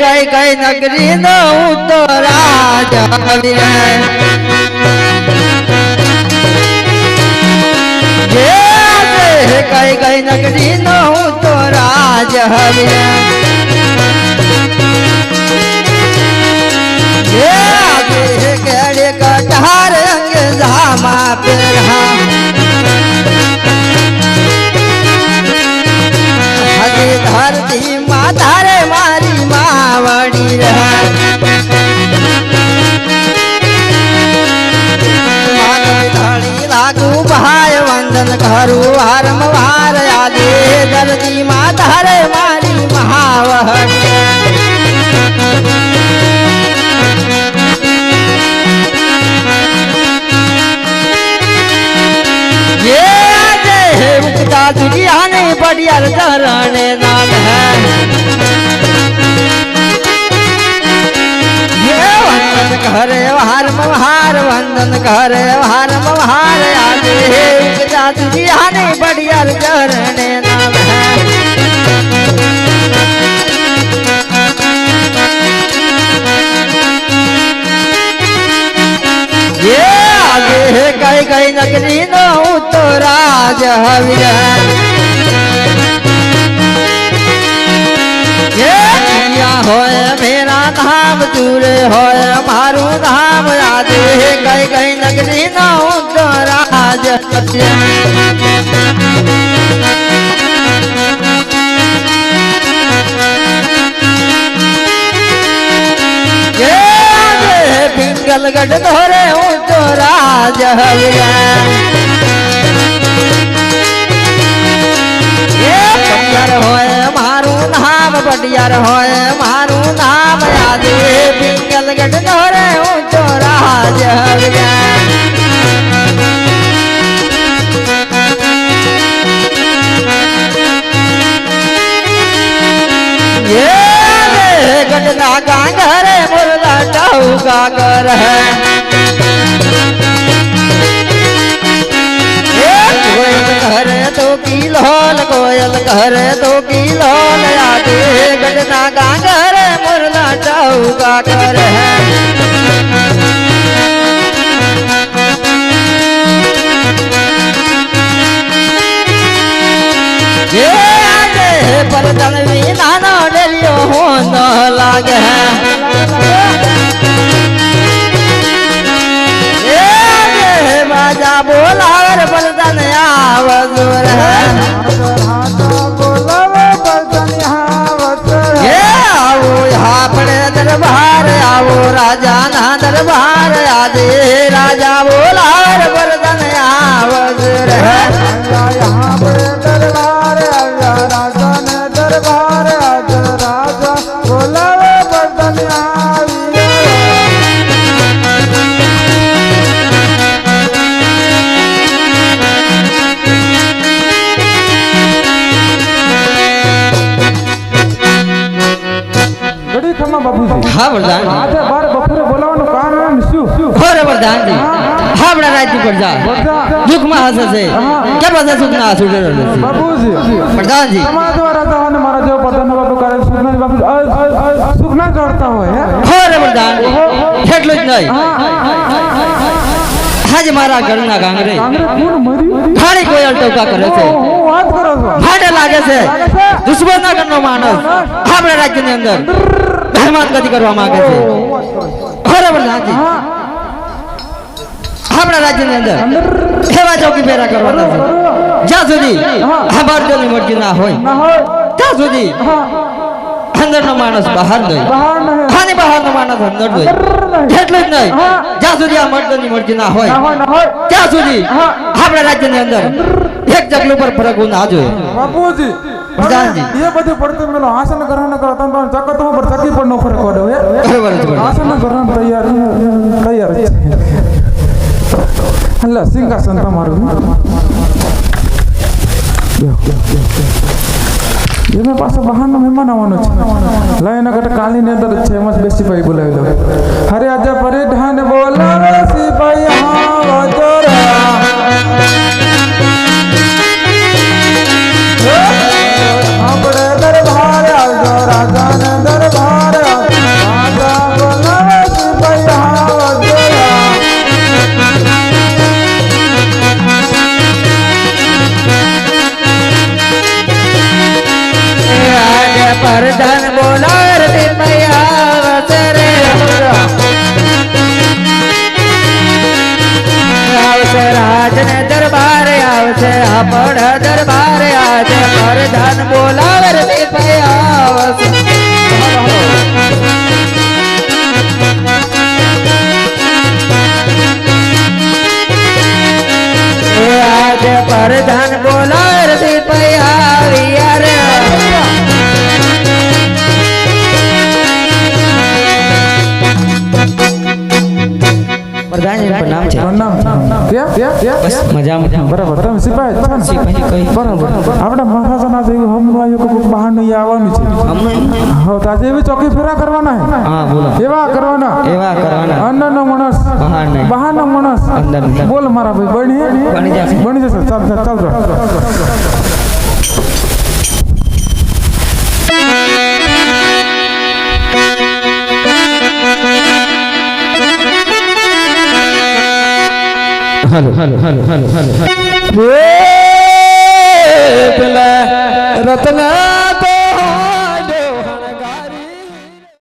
કઈ કઈ નગરી નો હું તો રાજ આવી રે કઈ કઈ નગરી નો હું તો રાજ આવી રે કેડે કટાર અંગ જામા પહેરા હજી ધરતી માતા રે મારી માવડી રહે ધણી લાગુ ભાઈ વંદન કરું વારંવાર યાદે ધરતી માતા રે મારી મહાવડી दुनिया ने बढ़िया चरण नाम है ये वंदन करे हार महार वंदन करे हार महार आदि दुनिया ने बढ़िया चरण नाम है ये आगे कई कई नगरी नो तो राज हविर होय मेरा धाम चूरे होय मारू धाम याद कई कई नगरी नो तो राज पिंगल गढ़ धोरे हूँ तो राज हविया बडियार होए मारू नाम बडियार होए मारू नाम याद पिंगल गढ़ धोरे हूँ तो राज हविया गढ़ना गांगर मुर्दा टाऊ गागर है कोयल करे तो की लोल कोयल करे तो की लोल याद गढ़ना गांगर मुर्दा टाऊ गागर है पर तनवी नानो डलियो हो न लागे बाजा बोलावर बर्तन आवजूर है आओ यहाँ पड़े दरबार आओ राजा ना दरबार आदि राजा बोलावर बर्तन आवजूर है यहाँ पड़े दरबार राजा ने दरबार आज राजा बोलावे बर्तन ઘડી ખમા બાબુજી હા વરદાન આજે બાર બપોરે બોલાવવાનું કારણ શું હોરે વરદાન જી હા બડા રાજ્ય પર જા દુખ માં હસે છે કે બધા સુખ ના સુડે રહે છે બાબુજી વરદાન જી સમાજ દ્વારા તો અને મારા જેવો પ્રધાન બાબુ કરે સુખના બાબુ સુખ ના કરતા હોય હોરે વરદાન એટલું જ નહીં હાજ મારા ઘરના ગાંગરે કોણ મર્યું ખાલી કોયલ ટોકા કરે છે હું વાત કરો છો ફાટે લાગે છે દુશ્મનના ઘરનો માણસ આપણા રાજ્યની અંદર ધર્માંતગતિ કરવા માંગે છે હોરે વરદાન જી આપણા રાજ્યની અંદર એવા ચોકી ફેરા કરવાના છે જ્યાં સુધી આ બાળકોની મરજી ના હોય ત્યાં સુધી અંદરનો માણસ બહાર નહીં અને બહારનો માણસ અંદર નહીં એટલું જ નહીં જ્યાં સુધી આ મર્દની મરજી ના હોય ત્યાં સુધી આપણા રાજ્યની અંદર એક જગલું પર ફરક ના જોઈએ બાપુજી પ્રધાનજી ये બધું પડતું મેલો આસન ગ્રહણ કરો તમે ચકતો ઉપર ચકી પર નો ફરક પડ્યો બરાબર છે આસન ગ્રહણ તૈયાર છે અલ્લા સિંહાસન તમારું એમે પાછો બહારનો મહેમાન આવવાનો છે લાઈન કટ કાલી ને અંદર છે એમાં બેસી ભાઈ બોલાવી લો હરે આજે પરિધાન બોલાવે સિપાઈ હા વજરા આપણે દરબાર આવજો રાજાને દરબાર પ્રધાન બોલાવે રે સિપાઈ આવ્યા રે પ્રધાન નામ છે બસ મજામાં બરાબર તમે સિપાહી છો ને? સિપાહી કઈ બરાબર આપણે મહારાજાના જેવું હમણાં આવ્યું કે બહારનું અહીંયા આવવાનું છે હમણાં હા તો આજે એવી ચોકી ફેરા કરવાના હે હા બોલો એવા કરવાના કરવાના અંદરનો માણસ બહાર નહીં બહારનો માણસ અંદર બોલ મારા ભાઈ બની જશે. બની જશે ચાલ ચાલ હાલો પેલા રતના